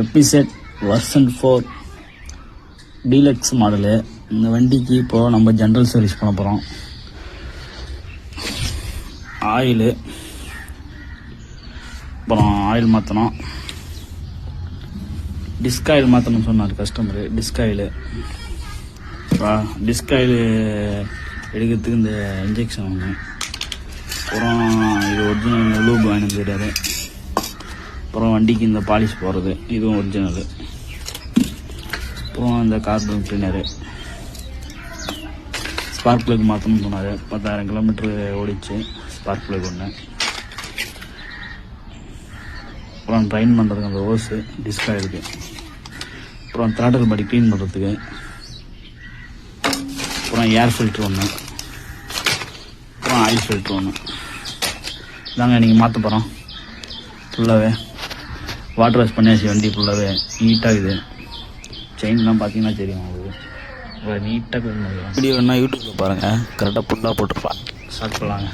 எபிசெட் version 4 deluxe model. இந்த வண்டிக்கு இப்போது நம்ம ஜென்ரல் சர்வீஸ் பண்ண போகிறோம். ஆயிலு, அப்புறம் ஆயில் மாற்றணும். டிஸ்க் ஆயில் மாற்றணும்னு சொன்னார் கஸ்டமரு. டிஸ்க் ஆயிலு எடுக்கிறதுக்கு இந்த இன்ஜெக்ஷன் ஒன்று, அப்புறம் இது ஒரிஜினல் லூப் வாங்கிட்டு வந்துடுறாரு. அப்புறம் வண்டிக்கு இந்த பாலிஷ் போடுறது, இதுவும் ஒரிஜினலு. அப்புறம் இந்த கார்பன் கிளீனரு, ஸ்பார்க் ப்ளக் மாற்றணும்னு சொன்னார். 10,000 கிலோமீட்ரு ஓடிச்சு ஸ்பார்க் ப்ளக் ஒன்று. அப்புறம் ட்ரைன் பண்ணுறதுக்கு அந்த ஓஸு டிஸ்க் ஆயிருக்கு. அப்புறம் த்ராட்டல் பாடி க்ளீன் பண்ணுறதுக்கு, அப்புறம் ஏர் ஃபில்ட்ரு ஒன்று, அப்புறம் ஆயில் ஃபில்ட்ரு ஒன்று. இதாங்க நீங்கள் மாற்ற போகிறோம். ஃபுல்லாகவே வாட்டர் வாஷ் பண்ணியாச்சு. வண்டி ஃபுல்லாகவே நீட்டாகுது. செயின்லாம் பார்த்தீங்கன்னா தெரியும் உங்களுக்கு, நீட்டாக க்ளீன் பண்ணிக்கலாம். வீடியோ வேணால் யூடியூப்பில் பாருங்கள், கரெக்டாக ஃபுல்லாக போட்டுருப்பான். ஸ்டார்ட் பண்ணலாங்க.